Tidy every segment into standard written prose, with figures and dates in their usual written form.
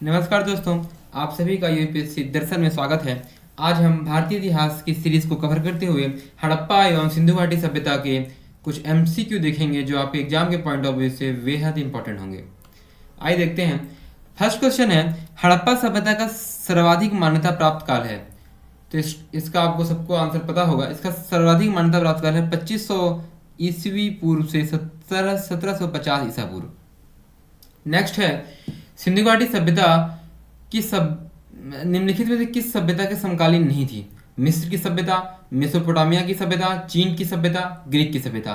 नमस्कार दोस्तों, आप सभी का यूपीएससी दर्शन में स्वागत है। आज हम भारतीय इतिहास की सीरीज को कवर करते हुए हड़प्पा एवं सिंधु घाटी सभ्यता के कुछ एमसीक्यू देखेंगे जो आपके एग्जाम के पॉइंट ऑफ व्यू से बेहद इंपॉर्टेंट होंगे। आइए देखते हैं। फर्स्ट क्वेश्चन है, हड़प्पा सभ्यता का सर्वाधिक मान्यता प्राप्त काल है। तो इसका आपको सबको आंसर पता होगा। इसका सर्वाधिक मान्यता प्राप्त काल है 2500 ईस्वी पूर्व से 1750 ईसा पूर्व। नेक्स्ट है, सिंधु घाटी सभ्यता की निम्नलिखित में से किस सभ्यता के समकालीन नहीं थी? मिस्र की सभ्यता, मेसोपोटामिया की सभ्यता, चीन की सभ्यता, ग्रीक की सभ्यता।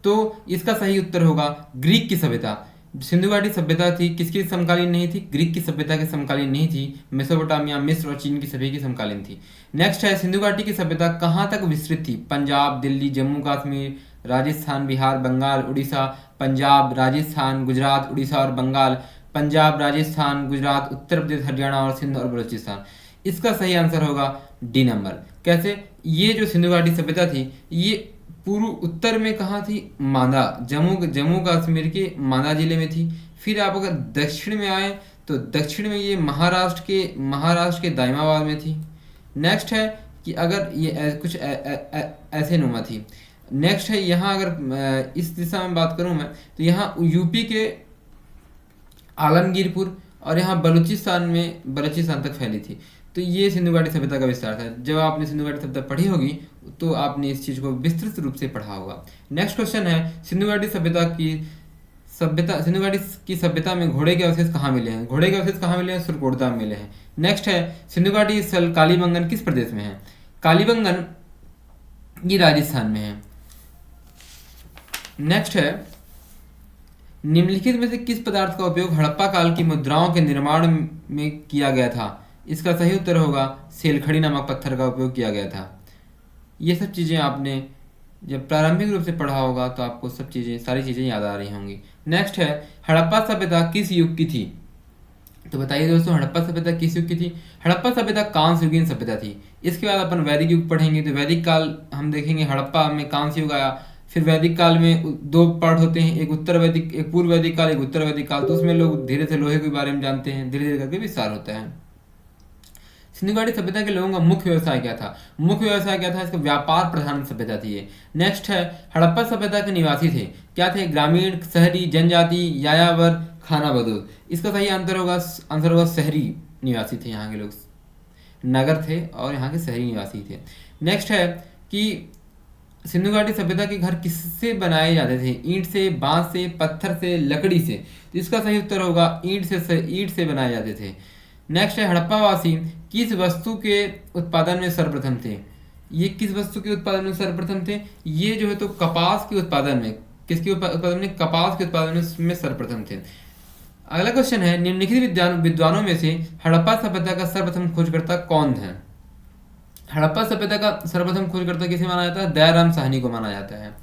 तो इसका सही उत्तर होगा ग्रीक की सभ्यता। सिंधु घाटी सभ्यता थी किसकी समकालीन नहीं थी? ग्रीक की सभ्यता के समकालीन नहीं थी। मेसोपोटामिया, मिस्र और चीन की सभी की समकालीन थी। नेक्स्ट है, सिंधु घाटी की सभ्यता कहाँ तक विस्तृत थी? पंजाब, दिल्ली, जम्मू कश्मीर, राजस्थान, बिहार, बंगाल, उड़ीसा। पंजाब, राजस्थान, गुजरात, उड़ीसा और बंगाल। पंजाब, राजस्थान, गुजरात, उत्तर प्रदेश, हरियाणा और सिंध और बलूचिस्तान। इसका सही आंसर होगा डी नंबर। कैसे? ये जो सिंधु घाटी सभ्यता थी ये पूर्व उत्तर में कहाँ थी? मांदा, जम्मू कश्मीर के मांदा जिले में थी। फिर आप अगर दक्षिण में आए तो दक्षिण में ये महाराष्ट्र के दाइमाबाद में थी। नेक्स्ट है कि अगर ये कुछ ऐसे नुमा थी। नेक्स्ट है यहाँ अगर इस दिशा में बात करूँ मैं तो यहाँ यूपी के आलमगीरपुर और यहाँ बलूचिस्तान तक फैली थी। तो ये सिंधु घाटी सभ्यता का विस्तार था। जब आपने सिंधु घाटी सभ्यता पढ़ी होगी तो आपने इस चीज़ को विस्तृत रूप से पढ़ा होगा। नेक्स्ट क्वेश्चन है, सिंधु घाटी की सभ्यता में घोड़े के अवशेष कहाँ मिले हैं? घोड़े के अवशेष कहाँ मिले हैं? सुरकोटदा में मिले हैं। नेक्स्ट है, सिंधु घाटी स्थल कालीबंगन किस प्रदेश में है? कालीबंगन ये राजस्थान में है। नेक्स्ट है, निम्नलिखित में से किस पदार्थ का उपयोग हड़प्पा काल की मुद्राओं के निर्माण में किया गया था? इसका सही उत्तर होगा सेलखड़ी नामक पत्थर का उपयोग किया गया था। ये सब चीज़ें आपने जब प्रारंभिक रूप से पढ़ा होगा तो आपको सारी चीज़ें याद आ रही होंगी। नेक्स्ट है, हड़प्पा सभ्यता किस युग की थी? तो बताइए दोस्तों, हड़प्पा सभ्यता किस युग की थी? हड़प्पा सभ्यता कांस्य युगीन सभ्यता थी। इसके बाद अपन वैदिक युग पढ़ेंगे तो वैदिक काल हम देखेंगे, हड़प्पा में कांस्य युग आया। फिर वैदिक काल में दो पार्ट होते हैं, एक पूर्व वैदिक काल, एक उत्तर वैदिक काल। तो उसमें लोग धीरे से लोहे के बारे में जानते हैं, धीरे धीरे करके विस्तार होता है। सिंधु घाटी सभ्यता के लोगों का मुख्य व्यवसाय क्या था? मुख्य व्यवसाय क्या था? इसका व्यापार प्रधान सभ्यता थी ये। नेक्स्ट है, हड़प्पा सभ्यता के निवासी थे क्या थे? ग्रामीण, शहरी, जनजाति, यायावर, खाना बदोश। इसका सही आंसर होगा शहरी निवासी थे। यहाँ के लोग नगर थे और यहाँ के शहरी निवासी थे। नेक्स्ट है कि सिंधु घाटी सभ्यता के घर किससे बनाए जाते थे? ईंट से, बांस से, पत्थर से, लकड़ी से। तो इसका सही उत्तर होगा ईंट से बनाए जाते थे। नेक्स्ट है, हड़प्पावासी किस वस्तु के उत्पादन में सर्वप्रथम थे? ये किस वस्तु के उत्पादन में सर्वप्रथम थे? ये जो है तो कपास के उत्पादन में, किसके उत्पादन में? कपास के उत्पादन में सर्वप्रथम थे। अगला क्वेश्चन है, निम्नलिखित विद्वानों में से हड़प्पा सभ्यता का सर्वप्रथम खोजकर्ता कौन है? हड़प्पा सभ्यता का सर्वप्रथम खोजकर्ता किसे माना जाता है? दयाराम साहनी को माना जाता है।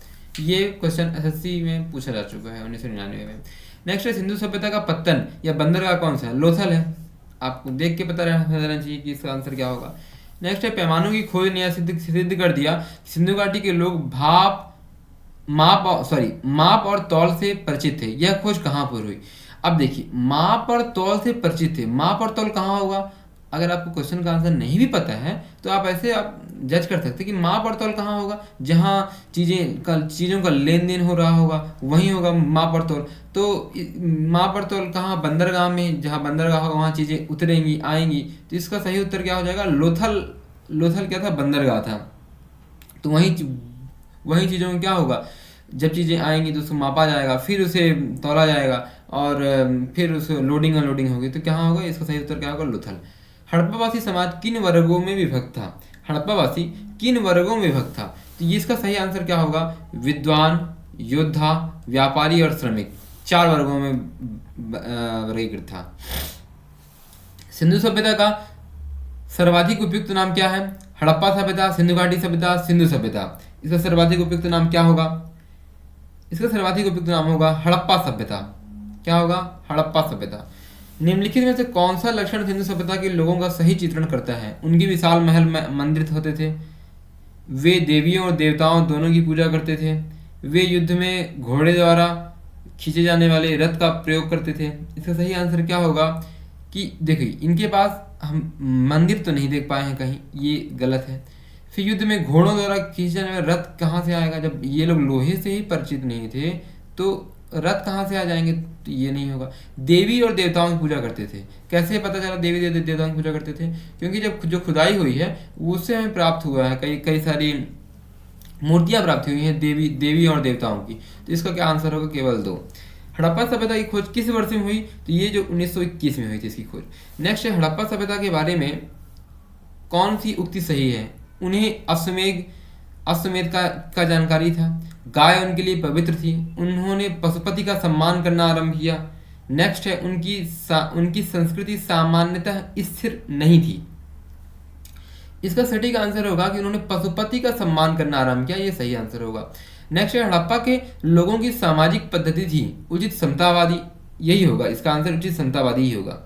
ये क्वेश्चन एसएससी में पूछा जा चुका है 1999 में। नेक्स्ट है, सिंधु सभ्यता का पत्तन या बंदरगाह कौन सा है? लोथल है। आपको देख के पता रहना चाहिए कि इसका आंसर क्या होगा। नेक्स्ट है, पैमानों की खोज ने सिद्ध कर दिया सिंधु घाटी के लोग माप और तौल से परिचित थे। यह खोज कहाँ पर हुई? अब देखिए, माप और तौल से परिचित थे। माप और तौल कहाँ होगा? अगर आपको क्वेश्चन का आंसर नहीं भी पता है तो आप जज कर सकते हैं कि माप और तौल कहाँ होगा। जहाँ चीज़ों का लेन देन हो रहा होगा वहीं होगा माप और तौल। तो माप और तौल कहाँ? बंदरगाह में। जहाँ बंदरगाह होगा वहाँ चीज़ें उतरेंगी, आएंगी। तो इसका सही उत्तर क्या हो जाएगा? लोथल क्या था? बंदरगाह था। तो वहीं चीज़ों में क्या होगा? जब चीज़ें आएंगी तो उसको मापा जाएगा, फिर उसे तौला जाएगा और फिर उसको लोडिंग अनलोडिंग होगी। तो क्या होगा? इसका सही उत्तर क्या होगा? लोथल। हड़प्पावासी समाज किन वर्गों में विभक्त था? हड़प्पावासी किन वर्गों में विभक्त था? तो ये इसका सही आंसर क्या होगा? विद्वान, योद्धा, व्यापारी और श्रमिक। 4 वर्गों में वर्गीकृत था। सिंधु सभ्यता का सर्वाधिक उपयुक्त नाम क्या है? हड़प्पा सभ्यता, सिंधु घाटी सभ्यता, सिंधु सभ्यता। इसका सर्वाधिक उपयुक्त नाम क्या होगा? इसका सर्वाधिक उपयुक्त नाम होगा हड़प्पा सभ्यता। क्या होगा? हड़प्पा सभ्यता। निम्नलिखित में से कौन सा लक्षण सिंधु सभ्यता के लोगों का सही चित्रण करता है? उनकी विशाल महल मंदिर होते थे। वे देवियों और देवताओं दोनों की पूजा करते थे। वे युद्ध में घोड़े द्वारा खींचे जाने वाले रथ का प्रयोग करते थे। इसका सही आंसर क्या होगा? कि देखिए इनके पास हम मंदिर तो नहीं देख पाए हैं कहीं, ये गलत है। फिर युद्ध में घोड़ों द्वारा खींचे जाने वाला रथ कहाँ से आएगा, जब ये लोग लोहे से ही परिचित नहीं थे तो रथ कहाँ से आ जाएंगे, तो ये नहीं होगा। देवी और देवताओं की पूजा करते थे, कैसे पता चला देवी देवताओं की पूजा करते थे, क्योंकि जब जो खुदाई हुई है उससे हमें प्राप्त हुआ है, कई कई सारी मूर्तियां प्राप्त हुई हैं देवी देवी और देवताओं की। तो इसका क्या आंसर होगा, केवल 2। हड़प्पा सभ्यता की खोज किस वर्ष में हुई, तो ये जो 1921 में हुई थी इसकी खोज। नेक्स्ट है हड़प्पा सभ्यता के बारे में कौन सी उक्ति सही है, उन्हें अश्वमेध का जानकारी था, गाय उनके लिए पवित्र थी, उन्होंने पशुपति का सम्मान करना आरंभ किया। नेक्स्ट है उनकी संस्कृति सामान्यतः स्थिर नहीं थी। इसका सटीक आंसर होगा कि उन्होंने पशुपति का सम्मान करना आरंभ किया, ये सही आंसर होगा। नेक्स्ट है हड़प्पा के लोगों की सामाजिक पद्धति थी उचित समतावादी, यही होगा इसका आंसर, उचित समतावादी ही होगा।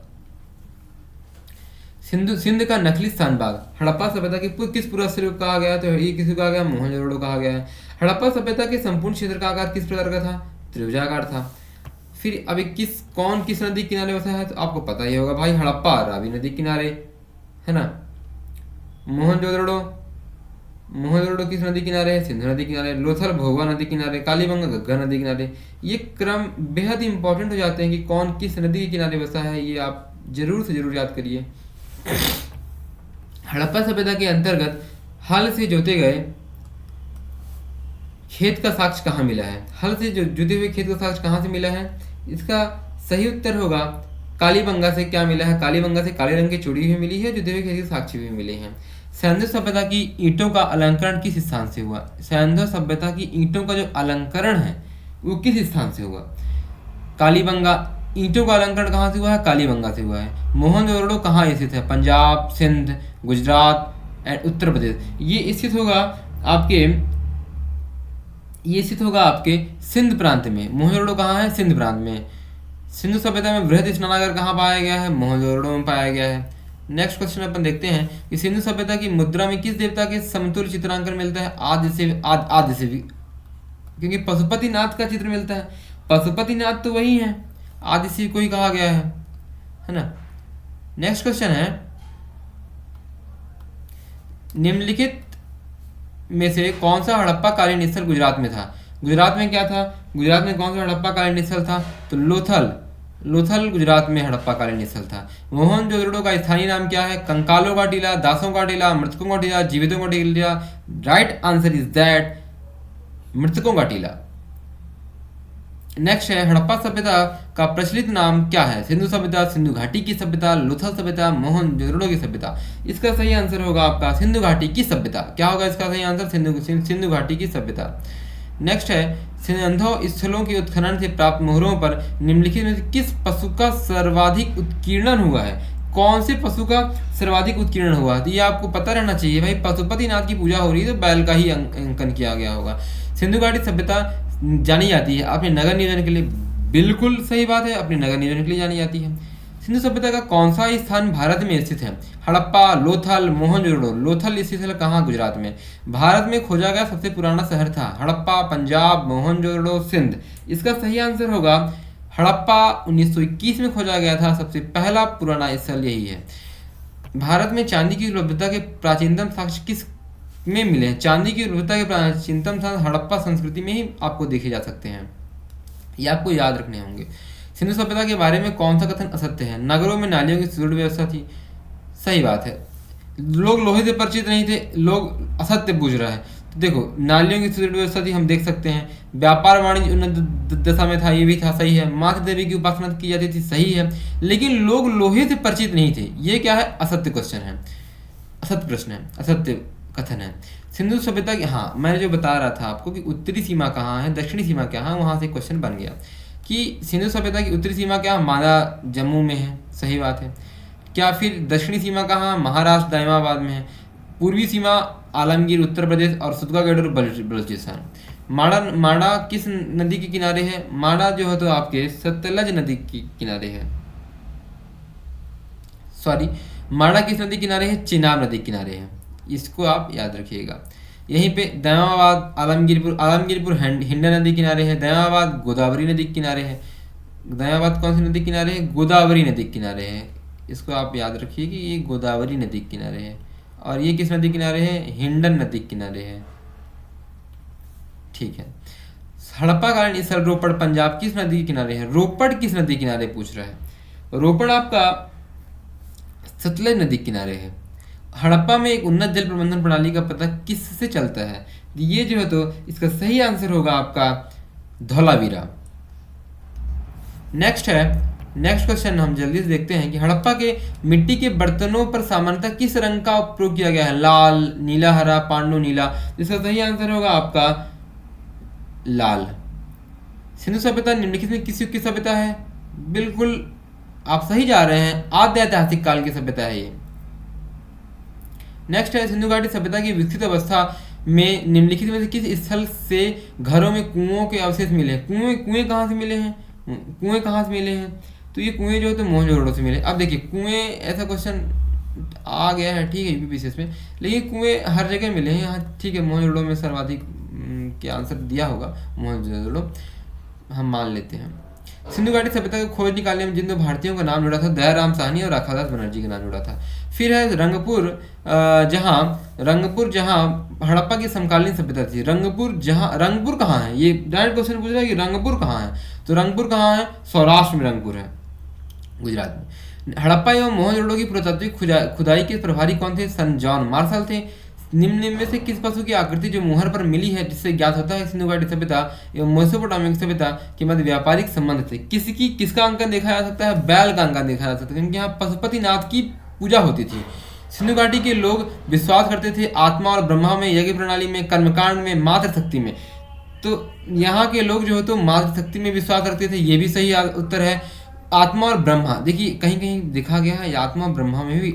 सिंध का नकली स्थान भाग हड़प्पा सभ्यता के किस पूरा सिर्फ कहा गया, तो ये किसी कहा गया, मोहनजोदड़ो कहा गया है। हड़प्पा सभ्यता के संपूर्ण क्षेत्र का आकार किस प्रकार का था, त्रिभुजाकार था। फिर अभी किस नदी किनारे बसा है, तो आपको पता ही होगा भाई, हड़प्पा रावी नदी किनारे, है ना। मोहनजोदड़ो किस नदी किनारे है, सिंधु नदी किनारे। लोथल भोगवा नदी किनारे, कालीबंगा घग्गर नदी किनारे। ये क्रम बेहद इंपॉर्टेंट हो जाते हैं कि कौन किस नदी के किनारे बसा है, ये आप जरूर से जरूर याद करिए। हड़प्पा सभ्यता के अंतर्गत हल से जोते गए खेत का साक्ष्य कहाँ मिला है, हल से जुते हुए खेत का साक्ष्य कहाँ से मिला है, इसका सही उत्तर होगा कालीबंगा से। क्या मिला है, कालीबंगा से काले रंग की चूड़ी हुई मिली है, जुते हुए खेत के साक्ष्य भी मिले हैं। सिंधु सभ्यता की ईंटों का अलंकरण किस स्थान से हुआ, सिंधु सभ्यता की ईंटों का जो अलंकरण है वो किस स्थान से हुआ, कालीबंगा। ईंटों का अलंकरण कहाँ से हुआ है, कालीबंगा से हुआ है। मोहनजोदड़ो कहाँ स्थित है, पंजाब, सिंध, गुजरात एंड उत्तर प्रदेश। ये स्थित होगा आपके सिंध प्रांत में। मोहनजोदड़ो कहाँ है, सिंध प्रांत में। सिंधु सभ्यता में वृहद स्नानागार कहाँ पाया गया है, मोहनजोदड़ो में पाया गया है। नेक्स्ट क्वेश्चन अपन देखते हैं कि सिंधु सभ्यता की मुद्रा में किस देवता के समतुल्य चित्रांकन मिलता है, आदि से भी, क्योंकि पशुपतिनाथ का चित्र मिलता है। पशुपतिनाथ तो वही है, आदि से कोई कहा गया है ना। नेक्स्ट क्वेश्चन है, निम्नलिखित में से कौन सा हड़प्पा कालीन स्थल गुजरात में था। गुजरात में क्या था, गुजरात में कौन सा हड़प्पा कालीन स्थल था, तो लोथल गुजरात में हड़प्पा कालीन स्थल था। मोहनजोदड़ो का स्थानीय नाम क्या है, कंकालों का टीला, दासों का टीला, मृतकों का टीला, जीवितों का टीला। राइट आंसर इज दैट मृतकों का टीला। नेक्स्ट है हड़प्पा सभ्यता का प्रचलित नाम क्या है, सिंधु सभ्यता, सिंधु घाटी की सभ्यता, लोथल सभ्यता, मोहनजोदड़ो की सभ्यता। इसका सही आंसर होगा आपका सिंधु घाटी की सभ्यता। क्या होगा इसका सही आंसर, सिंधु घाटी की सभ्यता। नेक्स्ट है सिंधु स्थलों के उत्खनन से प्राप्त मोहरों पर निम्नलिखित में से किस पशु का सर्वाधिक उत्कीर्णन हुआ है, कौन से पशु का सर्वाधिक उत्कीर्णन हुआ है, तो ये आपको पता रहना चाहिए भाई। पशुपतिनाथ की पूजा हो रही है तो बैल का ही अंकन किया गया होगा। सिंधु घाटी सभ्यता जानी जाती है अपने नगर नियोजन के लिए, बिल्कुल सही बात है, अपने नगर नियोजन के लिए जानी जाती है। सिंधु सभ्यता का कौन सा स्थान भारत में स्थित है, हड़प्पा, लोथल, मोहनजोदड़ो। लोथल स्थित है कहाँ, गुजरात में। भारत में खोजा गया सबसे पुराना शहर था हड़प्पा, पंजाब, मोहनजोदड़ो, सिंध। इसका सही आंसर होगा हड़प्पा 1921 में खोजा गया था, सबसे पहला पुराना स्थल यही है। भारत में चांदी की उपलब्धता के प्राचीनतम साक्ष्य किस में मिले हैं, चांदी की उपलब्धता के प्राचीनतम साक्ष्य हड़प्पा संस्कृति में ही आपको देखे जा सकते हैं, ये आपको याद रखने होंगे। सिंधु सभ्यता के बारे में कौन सा कथन असत्य है, नगरों में नालियों की सुदृढ़ व्यवस्था थी। सही बात है, लोग लोहे से परिचित नहीं थे, लोग असत्य बूझ रहा है। तो देखो नालियों की सुदृढ़ व्यवस्था थी, हम देख सकते हैं। व्यापार वाणिज्य उन्नत दशा में था, ये भी था, सही है। मातृ देवी की उपासना की जाती थी, सही है। लेकिन लोग लोहे से परिचित नहीं थे, ये क्या है, असत्य क्वेश्चन है, असत्य प्रश्न है, असत्य कथन है। सिंधु सभ्यता की, हाँ मैंने जो बता रहा था आपको कि उत्तरी सीमा कहाँ है, दक्षिणी सीमा क्या है, वहाँ से क्वेश्चन बन गया कि सिंधु सभ्यता की उत्तरी सीमा क्या, मादा जम्मू में है, सही बात है। क्या फिर दक्षिणी सीमा कहाँ, महाराष्ट्र दाइमाबाद में है। पूर्वी सीमा आलमगीर उत्तर प्रदेश और सुदगागढ़ और बलूचिस्तान। माड़ा किस नदी के किनारे है, माड़ा जो है तो आपके सतलज नदी के किनारे है, सॉरी माड़ा किस नदी किनारे है, चिनाब नदी किनारे है, इसको आप याद रखिएगा। यहीं पे दाइमाबाद आलमगीरपुर हिंडा नदी किनारे है, दाइमाबाद गोदावरी नदी किनारे है। दाइमाबाद कौन सी नदी किनारे है, गोदावरी नदी किनारे है। इसको आप याद रखिए कि ये गोदावरी नदी के किनारे है, और ये किस नदी के किनारे है? हिंडन नदी के किनारे है। ठीक है। हड़प्पाकालीन स्थल रोपड़ पंजाब किस नदी के किनारे है? रोपड़ किस नदी के किनारे पूछ रहा है? रोपड़ आपका सतलज नदी के किनारे है। हड़प्पा में एक उन्नत जल प्रबंधन प्रणाली का पता किससे चलता है? ये जो है तो इसका सही आंसर होगा आपका धौलावीरा। नेक्स्ट क्वेश्चन हम जल्दी से देखते हैं कि हड़प्पा के मिट्टी के बर्तनों पर सामान्यतः किस रंग का उपयोग किया गया है? लाल, नीला, हरा, पांडु नीला। इसका सही आंसर होगा आपका लाल। सिंधु सभ्यता निम्नलिखित में किस युग की सभ्यता है? बिल्कुल आप सही जा रहे हैं, आद्य ऐतिहासिक काल की सभ्यता है ये। नेक्स्ट है सिंधु घाटी सभ्यता की विकसित अवस्था में निम्नलिखित में से किस स्थल से घरों में कुओं के अवशेष मिले हैं? कुएं कहाँ से मिले हैं? कुएं कहाँ से मिले हैं? तो ये कुएं जो है तो मोहनजोदड़ो से मिले। अब देखिए कुएं, ऐसा क्वेश्चन आ गया है, ठीक है, यूपीपीसीएस में, लेकिन कुएं हर जगह मिले हैं यहाँ, ठीक है। मोहनजोदड़ो में सर्वाधिक के आंसर दिया होगा, मोहनजोदड़ो हम मान लेते हैं। सिंधु घाटी सभ्यता की खोज निकालने में जिन दो भारतीयों का नाम जुड़ा था, दयाराम साहनी और राखादास बनर्जी का नाम जुड़ा था। फिर है रंगपुर जहाँ हड़प्पा की समकालीन सभ्यता थी। रंगपुर कहाँ है? ये डायरेक्ट क्वेश्चन पूछ रहा है कि रंगपुर कहाँ है, तो रंगपुर कहाँ है? सौराष्ट्र में रंगपुर है, गुजरात में। हड़प्पा एवं मोहनजोदड़ो की पुरातात्विक खुदाई के प्रभारी कौन थे? सन जॉन मार्शल थे। निम्न में से किस पशु की आकृति जो मुहर पर मिली है जिससे ज्ञात होता है सिंधु घाटी सभ्यता एवं मेसोपोटामिक सभ्यता के मध्य व्यापारिक संबंध थे? किसका अंकन देखा जा सकता है? बैल का अंकन देखा जा सकता है, क्योंकि यहाँ पशुपतिनाथ की पूजा होती थी। सिंधु घाटी के लोग विश्वास करते थे आत्मा और ब्रह्मा में, यज्ञ प्रणाली में, कर्मकांड में, मातृशक्ति में। तो यहाँ के लोग जो है तो मातृशक्ति में विश्वास रखते थे, ये भी सही उत्तर है। आत्मा और ब्रह्मा, देखिए कहीं कहीं देखा गया है आत्मा ब्रह्मा में भी,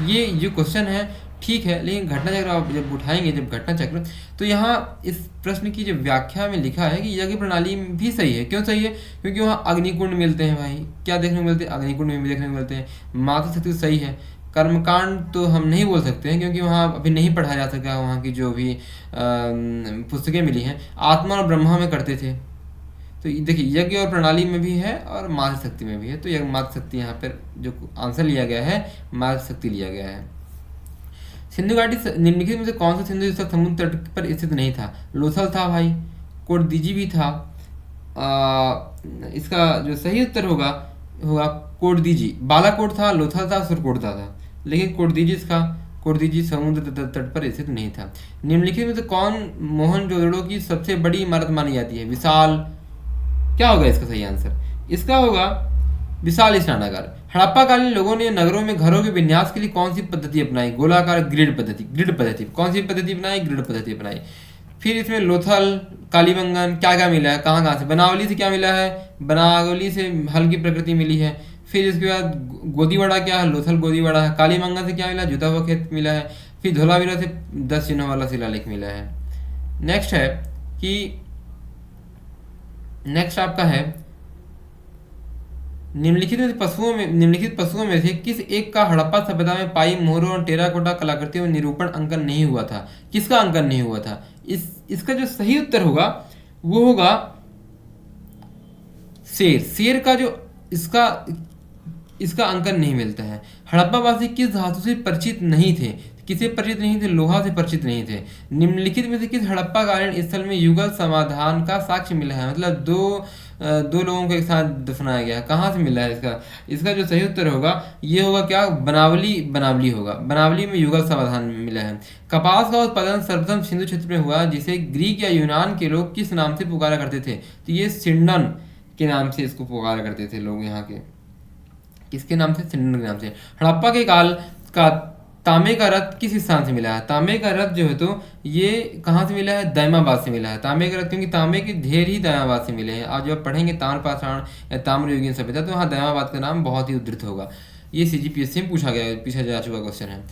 ये जो क्वेश्चन है ठीक है, लेकिन घटना चक्र आप जब उठाएंगे, जब घटना चक्र, तो यहाँ इस प्रश्न की जो व्याख्या में लिखा है कि यज्ञ प्रणाली भी सही है। क्यों सही है? क्योंकि वहाँ अग्निकुंड मिलते हैं भाई, क्या देखने को मिलते हैं? अग्निकुंड भी देखने को मिलते हैं। मातृशक्ति सही है। कर्मकांड तो हम नहीं बोल सकते हैं क्योंकि वहाँ अभी नहीं पढ़ाया जा सका, वहाँ की जो भी पुस्तकें मिली हैं आत्मा और ब्रह्मा में करते थे। तो देखिए यज्ञ और प्रणाली में भी है और मातृशक्ति में भी है, तो यह मातृशक्ति यहाँ पर जो आंसर लिया गया है मातृशक्ति लिया गया है। सिंधु घाटी निम्नलिखित में से कौन सा सिंधु स्थल समुद्र तट पर स्थित नहीं था? लोथल था भाई, कोटदीजी भी था। इसका जो सही उत्तर होगा कोटदीजी। बालाकोट था, लोथल था, सुरकोट था, लेकिन कोटदीजी समुद्र तट पर स्थित नहीं था। निम्नलिखित में से कौन मोहनजोदड़ो की सबसे बड़ी इमारत मानी जाती है? विशाल, क्या होगा इसका सही आंसर? इसका होगा विशाल स्नानागार। हड़प्पा कालीन लोगों ने नगरों में घरों के विन्यास के लिए कौन सी पद्धति अपनाई? गोलाकार ग्रिड पद्धति। कौन सी पद्धति अपनाई? ग्रिड पद्धति अपनाई। फिर इसमें लोथल, कालीबंगन क्या मिला है, कहाँ से? बनावली से क्या मिला है? बनावली से हल्की प्रकृति मिली है। फिर इसके बाद गोदीवाड़ा क्या है? लोथल गोदीवाड़ा है। कालीबंगन से क्या मिला? जुदा हुआ खेत मिला है। फिर धौलावीरा से 10 चिन्हों वाला शिलालेख मिला है। नेक्स्ट आपका है निम्नलिखित पशुओं में से किस एक का हड़प्पा सभ्यता में पाई मोहरों और टेराकोटा कलाकृतियों में निरूपण अंकन नहीं हुआ था? किसका अंकन नहीं हुआ था? इसका जो सही उत्तर होगा वो होगा शेर का जो इसका अंकन नहीं मिलता है। हड़प्पावासी किस धातु से परिचित नहीं थे? किससे परिचित नहीं थे? लोहा से परिचित नहीं थे। निम्नलिखित में से किस हड़प्पाकालीन स्थल में युगल समाधान का साक्ष्य मिला है? मतलब दो लोगों को एक साथ दफनाया गया, कहाँ से मिला है? इसका जो सही उत्तर होगा ये होगा क्या? बनावली होगा। बनावली में युगल समाधान मिला है। कपास का उत्पादन सर्वप्रथम सिंधु क्षेत्र में हुआ, जिसे ग्रीक या यूनान के लोग किस नाम से पुकारा करते थे? तो ये सिंडन के नाम से इसको पुकारा करते थे लोग यहाँ के। किसके नाम से? सिंडन के नाम से। हड़प्पा के काल का तांबे का रथ किस स्थान से मिला है? तांबे का रथ जो है तो ये कहाँ से मिला है? दायमाबाद से मिला है तांबे का रथ, क्योंकि तांबे के ढेर ही दायमाबाद से मिले हैं। आज जब पढ़ेंगे ताम्रपाषाण या ताम्रयुगीन सभ्यता तो वहाँ दायमाबाद का नाम बहुत ही उद्धृत होगा। ये सीजीपीएससी में पूछा जा चुका क्वेश्चन है।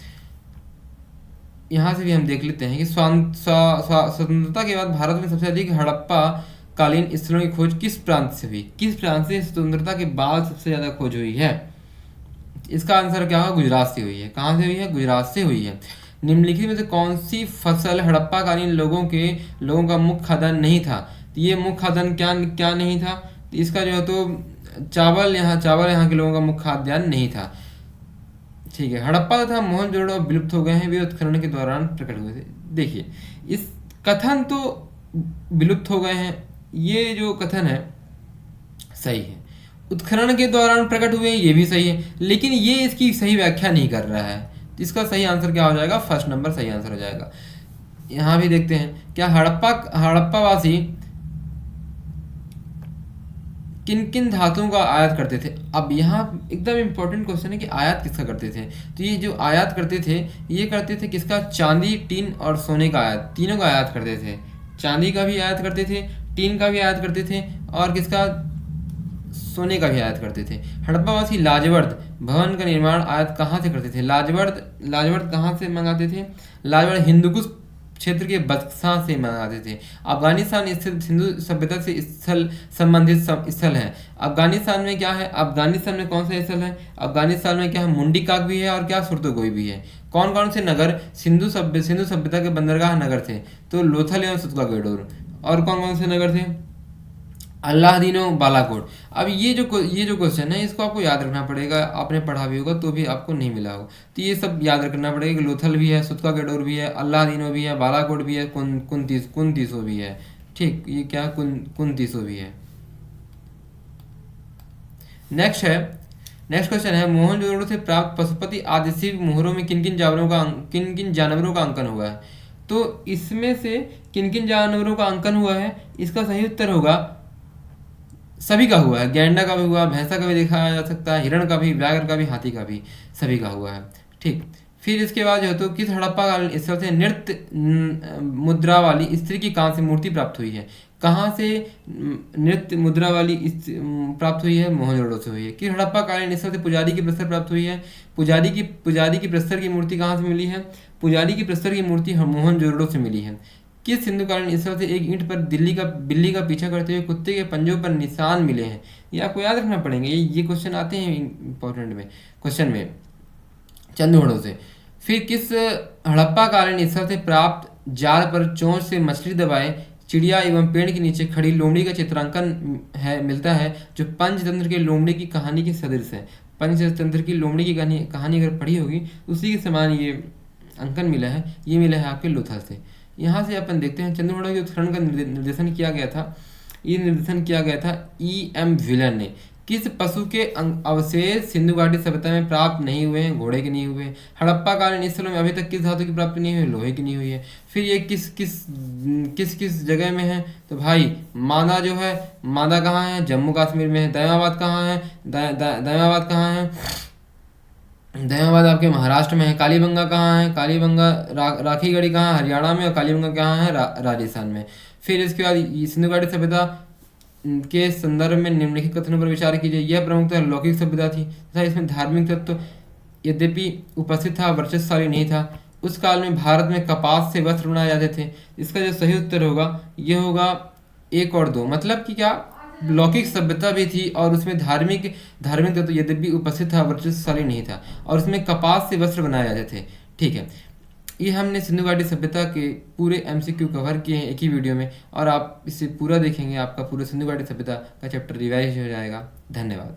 यहाँ से भी हम देख लेते हैं कि स्वतंत्रता के बाद भारत में सबसे अधिक हड़प्पा कालीन स्थलों की खोज किस प्रांत से हुई? किस प्रांत से स्वतंत्रता के बाद सबसे ज्यादा खोज हुई है? इसका आंसर क्या होगा? गुजरात से हुई है। कहाँ से हुई है? गुजरात से हुई है। निम्नलिखित में से कौन सी फसल हड़प्पा कालीन लोगों का मुख्य खाद्यान्न नहीं था? तो ये मुख्य खाद्यान्न क्या नहीं था? तो इसका जो है तो चावल यहाँ के लोगों का मुख्य खाद्यान्न नहीं था। ठीक है। हड़प्पा तथा मोहनजोदड़ो अब विलुप्त हो गए हैं, वे उत्खनन के दौरान प्रकट हुए थे। देखिए, इस कथन तो विलुप्त हो गए हैं, ये जो कथन है सही है। उत्खनन के दौरान प्रकट हुए ये भी सही है, लेकिन ये इसकी सही व्याख्या नहीं कर रहा है। तो इसका सही आंसर क्या हो जाएगा? फर्स्ट नंबर सही आंसर हो जाएगा। यहाँ भी देखते हैं, क्या हड़प्पावासी किन किन धातुओं का आयात करते थे। अब यहाँ एकदम इम्पोर्टेंट क्वेश्चन है कि आयात किसका करते थे। तो ये जो आयात करते थे, ये करते थे किसका? चांदी, टीन और सोने का आयात, तीनों का आयात करते थे। चांदी का भी आयात करते थे, टीन का भी आयात करते थे, और किसका? सोने का भी आयात करते थे। हड़प्पावासी लाजवर्द भवन का निर्माण आयात कहाँ से करते थे? लाजवर्द कहाँ से मंगाते थे? लाजवर्द हिंदुकुश क्षेत्र के बक्सा से मंगाते थे। अफगानिस्तान स्थित सिंधु सभ्यता से स्थल संबंधित स्थल है। अफगानिस्तान में क्या है? अफगानिस्तान में कौन सा स्थल है? अफगानिस्तान में क्या है? मुंडी काक भी है और क्या? सुरतोगोई भी है। कौन कौन से नगर सिंधु सभ्यता के बंदरगाह नगर थे? तो लोथल एवं सुतका गेडोर। और कौन कौन से नगर थे? अल्लादीनो, बालाकोट। अब ये जो क्वेश्चन है, इसको आपको याद रखना पड़ेगा। आपने पढ़ा भी होगा तो भी आपको नहीं मिला होगा, तो ये सब याद रखना पड़ेगा कि लोथल भी है, सुतका गेडोर भी है, अल्लादीनो भी है, बालाकोट भी है, कुंतीसो भी है। ठीक, ये क्या? कुंतीसो भी है। नेक्स्ट क्वेश्चन है, मोहनजोदड़ो से प्राप्त पशुपति आदि शिव मोहरों में किन किन जानवरों का अंकन हुआ है। तो इसमें से किन किन जानवरों का अंकन हुआ है, इसका सही उत्तर होगा सभी का हुआ है। गैंडा का भी हुआ, भैंसा का भी दिखाया जा सकता है, हिरण का भी, व्याघ्र का भी, हाथी का भी, सभी का हुआ है। ठीक, फिर इसके बाद जो है तो किस हड़प्पा कालीन स्थल से नृत्य मुद्रा वाली स्त्री की कांस्य मूर्ति प्राप्त हुई है। कहाँ से नृत्य मुद्रा वाली प्राप्त हुई है? मोहनजोदड़ो से हुई है। किस हड़प्पा कालीन स्थल से पुजारी की प्रस्तर प्राप्त हुई है? पुजारी की प्रस्तर की मूर्ति कहाँ से मिली है? पुजारी की प्रस्तर की मूर्ति मोहनजोदड़ो से मिली है। किस सिंधुकालीन स्थल से एक ईंट पर बिल्ली का पीछा करते हुए कुत्ते के पंजों पर निशान मिले हैं? ये आपको याद रखना पड़ेंगे, ये क्वेश्चन आते हैं इंपॉर्टेंट में क्वेश्चन में, चंदोड़ों से। फिर किस हड़प्पा कालीन स्थल से प्राप्त जाल पर चोंच से मछली दबाए चिड़िया एवं पेड़ के नीचे खड़ी लोमड़ी का चित्रांकन मिलता है, जो पंचतंत्र के लोमड़ी की कहानी के सदृश है। पंचतंत्र की लोमड़ी की कहानी अगर पढ़ी होगी, उसी के समान ये अंकन मिला है। ये मिला है आपके लोथल से। यहाँ से अपन देखते हैं, चंद्रमोहन के उत्खनन का निर्देशन किया गया था। ये निर्देशन किया गया था E.M. व्हीलर ने। किस पशु के अवशेष सिंधु घाटी सभ्यता में प्राप्त नहीं हुए हैं? घोड़े के नहीं हुए। हड़प्पा कालीन स्थलों में अभी तक किस धातु की प्राप्ति नहीं हुई? लोहे की नहीं हुई है। फिर ये किस जगह में है? तो भाई मादा जो है, मादा कहाँ है? जम्मू कश्मीर में है। दयामाबाद कहाँ है? दयामाबाद कहाँ है? दयामाबाद आपके महाराष्ट्र में है। कालीबंगा कहाँ है? कालीबंगा राखीगढ़ी कहाँ है? हरियाणा में। और कालीबंगा कहाँ है? राजस्थान में। फिर इसके बाद सिंधु घाटी सभ्यता के संदर्भ में निम्नलिखित कथनों पर विचार कीजिए। यह प्रमुखतः लौकिक सभ्यता थी तथा इसमें धार्मिक तत्व यद्यपि उपस्थित था, वर्चस्वशाली नहीं था। उस काल में भारत में कपास से वस्त्र बनाए जाते थे। इसका जो सही उत्तर होगा यह होगा 1 और 2। मतलब कि क्या? लौकिक सभ्यता भी थी और उसमें धार्मिक तत्व यद्यपि उपस्थित था, वर्चस्वशाली नहीं था, और उसमें कपास से वस्त्र बनाए जाते थे। ठीक है, ये हमने सिंधु घाटी सभ्यता के पूरे MCQ कवर किए हैं एक ही वीडियो में, और आप इसे पूरा देखेंगे, आपका पूरा सिंधु घाटी सभ्यता का चैप्टर रिवाइज हो जाएगा। धन्यवाद।